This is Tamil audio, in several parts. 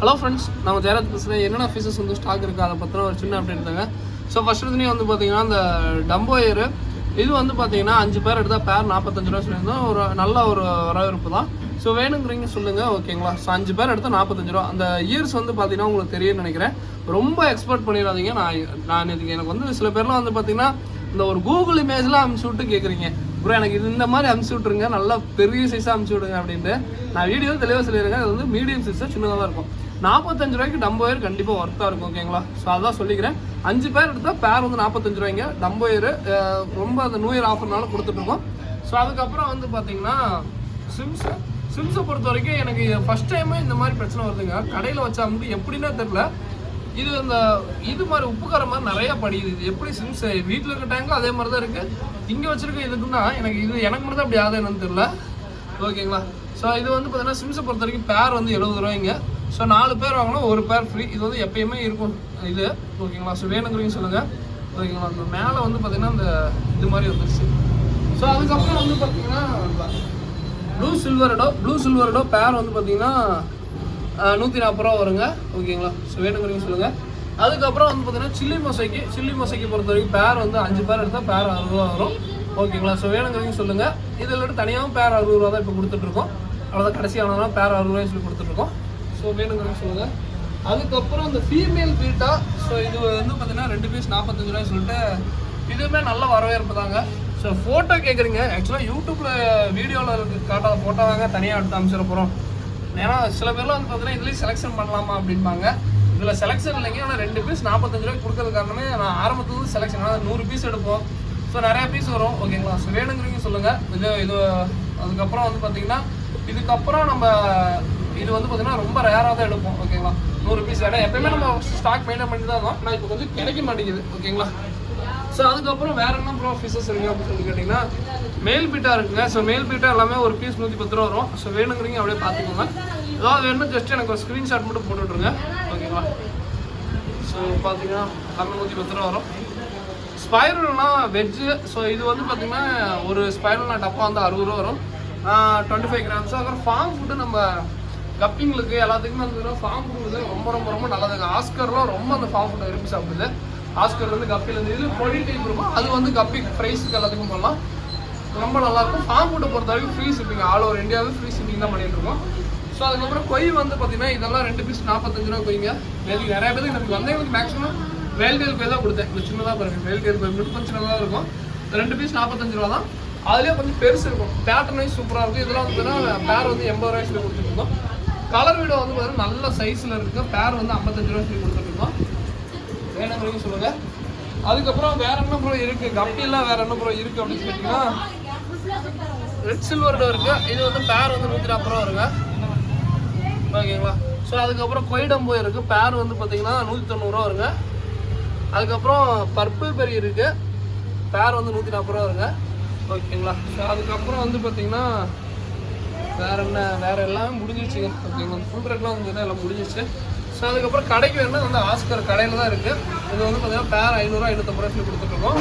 ஹலோ ஃப்ரெண்ட்ஸ், நம்ம ஜெயராஜ் பேசுகிறேன். என்னென்ன ஃபீஸஸ் வந்து ஸ்டாக் இருக்குது அதை பற்றின ஒரு சின்ன அப்டேட் தாங்க. ஸோ ஃபஸ்ட் இதுலேயும் வந்து பார்த்தீங்கன்னா இந்த டம்போயர் இது வந்து பார்த்தீங்கன்னா 5 பேர் எடுத்தால் பேர் 45 ரூபா சொல்லியிருந்தோம். ஒரு நல்ல ஒரு வரவேற்பு தான். ஸோ வேணுங்கிறீங்க சொல்லுங்கள், ஓகேங்களா? ஸோ 5 பேர் எடுத்தால் 45 ரூபா. அந்த இயர்ஸ் வந்து பார்த்தீங்கன்னா உங்களுக்கு தெரியும்னு நினைக்கிறேன். ரொம்ப எக்ஸ்பெக்ட் பண்ணிடாதீங்க. நான் எனக்கு வந்து சில பேர்லாம் வந்து பார்த்தீங்கன்னா இந்த ஒரு கூகுள் இமேஜ்லாம் அனுப்பிச்சி விட்டு கேட்குறீங்க, ப்ரோ எனக்கு இது இந்த மாதிரி அனுப்பிச்சி விட்ருங்க, நல்லா பெரிய சைஸாக அனுப்பிச்சி விடுங்க அப்படின்ட்டு. நான் வீடியோ தெளிவாக சொல்லிடுறேன். அது வந்து மீடியம் சைஸாக சின்னதாக தான் இருக்கும். 45 ரூபாய்க்கு டம்போயர் கண்டிப்பாக ஒர்த்தாக இருக்கும், ஓகேங்களா? ஸோ அதான் சொல்லிக்கிறேன். 5 பேர் எடுத்தால் பேர் வந்து 45 ரூபாய்ங்க. டம்போயர் ரொம்ப அந்த நியூ இயர் ஆஃபர்னால கொடுத்துட்ருக்கோம். ஸோ அதுக்கப்புறம் வந்து பார்த்தீங்கன்னா சிம்ஸை பொறுத்த வரைக்கும் எனக்கு ஃபஸ்ட் டைமே இந்த மாதிரி பிரச்சனை வருதுங்க. கடையில் வச்சா வந்து எப்படின்னா தெரில, இது மாதிரி உப்புக்கார மாதிரி நிறையா படிக்குது. இது எப்படி சிம்ஸ் வீட்டில் இருக்க டேங்கும் அதே மாதிரி தான் இருக்குது. இங்கே வச்சுருக்க இதுக்குன்னா எனக்கு மட்டும் தான் அப்படி ஆகுது என்னன்னு தெரில, ஓகேங்களா? ஸோ இது வந்து பார்த்தீங்கன்னா சிம்ஸை பொறுத்த வரைக்கும் பேர் வந்து 70 ரூபாய்ங்க. ஸோ 4 பேர் வாங்கினா ஒரு பேர் ஃப்ரீ. இது வந்து எப்பயுமே இருக்கும் இது, ஓகேங்களா? ஸோ வேணுங்கிறீங்க சொல்லுங்கள், ஓகேங்களா? அந்த மேலே வந்து பார்த்தீங்கன்னா இந்த இது மாதிரி வந்துருச்சு. ஸோ அதுக்கப்புறம் வந்து பார்த்தீங்கன்னா ப்ளூ சில்வரடோ பேர் வந்து பார்த்தீங்கன்னா 140 ரூபா வருங்க, ஓகேங்களா? ஸோ வேணுங்கிறீங்க சொல்லுங்கள். அதுக்கப்புறம் வந்து பார்த்தீங்கன்னா சில்லி மொசைக்கு பொறுத்த வரைக்கும் பேர் வந்து 5 பேர் எடுத்தால் பேர் 60 ரூபா வரும், ஓகேங்களா? ஸோ வேணுங்கிறீங்க சொல்லுங்கள். இதில் தனியாகவும் பேர் 60 ரூபா தான் இப்போ கொடுத்துட்ருக்கோம். அவ்வளோதான், கடைசியானதான் பேர் 60 ரூபாய் சொல்லி கொடுத்துட்ருக்கோம். ஸோ வேணுங்கிறீங்க சொல்லுங்கள். அதுக்கப்புறம் இந்த ஃபீமேல் பீட்டா, ஸோ இது வந்து பார்த்தீங்கன்னா 2 பீஸ் 45 ரூபாய் சொல்லிட்டு இதுவுமே நல்ல வரவேற்பு தாங்க. ஸோ ஃபோட்டோ கேட்குறீங்க. ஆக்சுவலாக யூடியூப்பில் வீடியோவில் காட்டாத ஃபோட்டோ தாங்க தனியாக எடுத்து அமைச்சிட போகிறோம். ஏன்னா சில பேர்லாம் வந்து பார்த்தீங்கன்னா இதுலேயும் செலெக்ஷன் பண்ணலாமா அப்படின்பாங்க. இதில் செலெக்ஷன் இல்லைங்க. ஆனால் 2 பீஸ் 45 ரூபாய்க்கு கொடுக்கறது காரணமே நான் ஆரம்பத்துலேருந்து செலெக்ஷன், ஆனால் 100 பீஸ் எடுப்போம். ஸோ நிறையா பீஸ் வரும், ஓகேங்களா? ஸோ வேணுங்கிறீங்க சொல்லுங்கள். இது அதுக்கப்புறம் வந்து பார்த்தீங்கன்னா இதுக்கப்புறம் நம்ம இது வந்து பார்த்தீங்கன்னா ரொம்ப ரேராக தான் எடுப்போம், ஓகேங்களா? 100 பீஸ் இடம் எப்பயுமே நம்ம ஸ்டாக் மெயின்டைன் பண்ணி தான் இருக்கோம். ஆனால் இப்போ கொஞ்சம் கிடைக்க மாட்டேங்குது, ஓகேங்களா? ஸோ அதுக்கப்புறம் வேறு என்ன ப்ரோ ஃபீஸஸ் இருக்குது அப்படின்னு சொல்லி கேட்டிங்கன்னா மேல் பீட்டா இருக்குங்க. ஸோ மேல் பீட்டா எல்லாமே ஒரு பீஸ் 110 ரூபா வரும். ஸோ வேணுங்கிறீங்க அப்படியே பார்த்துக்கோங்க. ஏதாவது வேணும் ஜஸ்ட் எனக்கு ஒரு ஸ்க்ரீன்ஷாட் மட்டும் போட்டு விட்ருங்க, ஓகேங்களா? ஸோ பார்த்தீங்கன்னா எல்லாமே 110 ரூபா வரும். ஸ்பைரல்னா வெஜ்ஜு. ஸோ இது வந்து பார்த்தீங்கன்னா ஒரு ஸ்பைரல்னா டப்பா வந்து 60 ரூபா வரும், 25 கிராம்ஸ். அப்புறம் ஃபார்ம் ஃபுட்டு நம்ம கப்பிங்களுக்கு எல்லாத்துக்குமே வந்து ஃபார்ம் ஃபுட் வந்து ரொம்ப ரொம்ப ரொம்ப நல்லதுங்க. ஆஸ்கர்லாம் ரொம்ப அந்த ஃபார்ம் ஃபுட்டை விரும்பி சாப்பிடுது. ஆஸ்கர் வந்து கப்பிலேருந்து இது பொடி டைப் இருக்கும், அது வந்து கப்பி ஃப்ரைஸுக்கு எல்லாத்துக்கும் பண்ணலாம், ரொம்ப நல்லாயிருக்கும். ஃபார்ம் ஃபுட்டை பொறுத்த வரைக்கும் ஃப்ரீ ஷிப்பிங், ஆல் ஓவர் இந்தியாவே ஃப்ரீ ஷிப்பிங் தான் பண்ணிட்டு இருக்கோம். ஸோ அதுக்கப்புறம் கொய் வந்து பார்த்தீங்கன்னா இதெல்லாம் 2 பீஸ் 45 ரூபா கொய்ங்க. நிறைய பேருக்கு எனக்கு வந்தவங்களுக்கு மேக்ஸிமம் வேல்டேல் போய் தான் கொடுத்தேன். இந்த சின்னதாக பாருங்கள், வேல்டேல் போய் மட்டும் கொஞ்சம் சின்னதாக இருக்கும். 2 பீஸ் 45 ரூபா தான். அதுலேயே கொஞ்சம் பெருசு இருக்கும், பேட்டர்ன் வைஸ் சூப்பராக இருக்கும். இதெல்லாம் வந்து பார்த்தீங்கன்னா பேர் வந்து 80 ரூபாய் சொல்லி கொடுத்துருக்கோம். கலர் வீடியோ வந்து பார்த்தீங்கன்னா நல்ல சைஸில் இருக்குது. பேர் வந்து 55 ரூபாய் சொல்லி கொடுத்துருக்கோம். வேணுங்கிறீங்க சொல்லுங்கள். அதுக்கப்புறம் வேறு என்ன ப்ரோ இருக்குது, கப்பிலாம் வேறு என்ன ப்ரோ இருக்குது அப்படின்னு கேட்டிங்கன்னா ரெட் சில்வர்டோ இருக்குது. இது வந்து பேர் வந்து 140 ரூபா வருங்க, ஓகேங்களா? ஸோ அதுக்கப்புறம் கொய்டம்போ இருக்குது. பேர் வந்து பார்த்தீங்கன்னா 190 ரூபா வருங்க. அதுக்கப்புறம் பர்பிள் பெரி இருக்குது. பேர் வந்து 140 ரூபா வருங்க, ஓகேங்களா? ஸோ அதுக்கப்புறம் வந்து பார்த்தீங்கன்னா வேறு எல்லாமே முடிஞ்சிடுச்சுங்க, ஓகேங்களா? ஃபுல் ரேட்லாம் வந்து எல்லாம் முடிஞ்சிடுச்சு. ஸோ அதுக்கப்புறம் கடைக்கு வேணும்னா வந்து ஆஸ்கர் கடையில் தான் இருக்குது. இது வந்து பார்த்தீங்கன்னா பேர் 500 ரூபா 550 ரூபா சொல்லி கொடுத்துட்ருக்கோம்.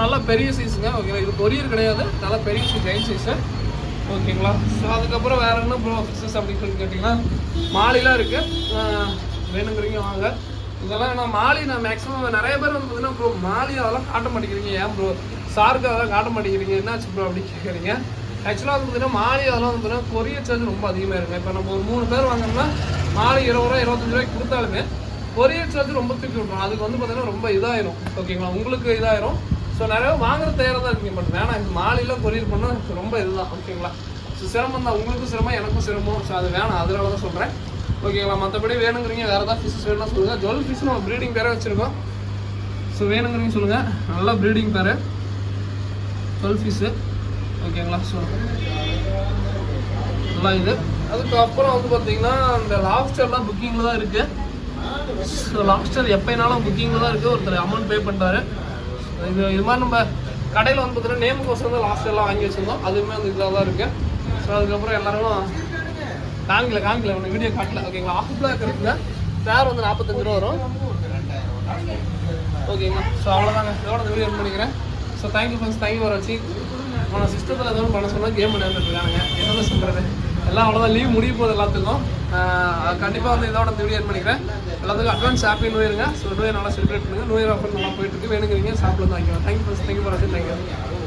நல்லா பெரிய சைஸுங்க, ஓகேங்களா? இது கொரியர் கிடையாது, நல்லா பெரிய சைஸ், ஜெயின் சைஸு, ஓகேங்களா? ஸோ அதுக்கப்புறம் வேறு என்ன ப்ரோ ஃபிக்ஸஸ் அப்படின்னு சொல்லி கேட்டிங்கன்னா மாலிலாம் இருக்குது. வேணுங்கிறீங்க வாங்க. இதெல்லாம் நான் மேக்ஸிமம் நிறைய பேர் வந்து பார்த்தீங்கன்னா ப்ரோ மாலி அதெல்லாம் காட்ட மாட்டேங்கிறீங்க, ஏன் ப்ரோ சாருக்கு அதெல்லாம் காட்ட மாட்டேங்கிறீங்க, என்னாச்சு ப்ரோ அப்படின்னு கேட்குறீங்க. ஆக்சுவலாக வந்து பார்த்தீங்கன்னா மாலி அதெல்லாம் வந்து பார்த்தீங்கன்னா கொரியர் சார்ஜ் ரொம்ப அதிகமாக இருக்குது. இப்போ நம்ம ஒரு 3 பேர் வாங்கினோம்னா மாலி 20 ரூபா 25 ரூபாய்க்கு கொடுத்தாலுமே கொரியர் சார்ஜ் ரொம்ப தூக்கி விட்றோம். அதுக்கு வந்து பார்த்தீங்கன்னா ரொம்ப இதாயிரும், ஓகேங்களா? உங்களுக்கு இதாயிரும். ஸோ நிறைய வாங்குற தயாராக தான் இருக்கீங்க, பட் வேணாம், இந்த மாலிலாம் கொரியர் பண்ணால் ரொம்ப இதுதான், ஓகேங்களா? ஸோ சிரமம் தான், உங்களுக்கும் சிரமம் எனக்கும் சிரமம். ஸோ அது வேணாம், அதனால தான் சொல்கிறேன், ஓகேங்களா? மற்றபடி வேணுங்கிறீங்க வேறு ஏதாவது ஃபிஷஸ் வேணும்னா சொல்லுங்கள். ஜுவல் ஃபிஷ் நம்ம ப்ரீடிங் பேரே வச்சுருக்கோம். ஸோ வேணுங்கிறீங்க சொல்லுங்கள். நல்லா ப்ரீடிங் பேர் ஜுவல் ஃபிஷ்ஷு, ஓகேங்களா? ஸோ நல்லா இது. அதுக்கப்புறம் வந்து பார்த்தீங்கன்னா இந்த லாப்ஸ்டர்லாம் புக்கிங்கில் தான் இருக்குது. ஸோ லாப்ஸ்டர் எப்போனாலும் புக்கிங்கில் தான் இருக்குது. ஒருத்தர் அமௌண்ட் பே பண்ணுறாரு. இது மாதிரி நம்ம கடையில் வந்து பார்த்தீங்கன்னா நேமுக்கோசம் தான் லாப்ஸ்டர்லாம் வாங்கி வச்சுருந்தோம். அதுவுமே வந்து இதாக தான் இருக்குது. ஸோ அதுக்கப்புறம் எல்லோரும் காமிக்கல ஒன்று வீடியோ காட்டல, ஓகேங்களா? ஆஃப் பிளாக் இருக்குங்க. பேர் வந்து 45 ரூபா வரும், ஓகேங்களா? ஸோ அவ்வளோதாங்க, இதோட இந்த வீடியோ பண்ணிக்கிறேன். So thank you friends, thank you for வாட்சிங். நான் சிஸ்டத்தில் எதுவும் பண்ண சொன்னால் கேம் விளையாண்டுருக்காங்க, என்ன சொல்கிறது? எல்லாம் அவ்வளோதான், லீவ் முடிய போகுது எல்லாத்துக்கும். கண்டிப்பாக வந்து இதோட வீடியோ பண்ணிக்கிறேன். எல்லாத்துக்கும் அட்வான்ஸ் ஹாப்பி நியூ இயருங்க. ஸோ நியூ இயர் நல்லா செலிப்ரேட் பண்ணுங்கள். நியூ இயர் ஆஃபர் நல்லா போயிட்டு இருக்கு. வேணுங்கிறீங்க சாப்பிட்டு வந்து வாங்கிக்கலாம். தேங்க்யூ ஃபார் வாட்சிங். தேங்க்யூ.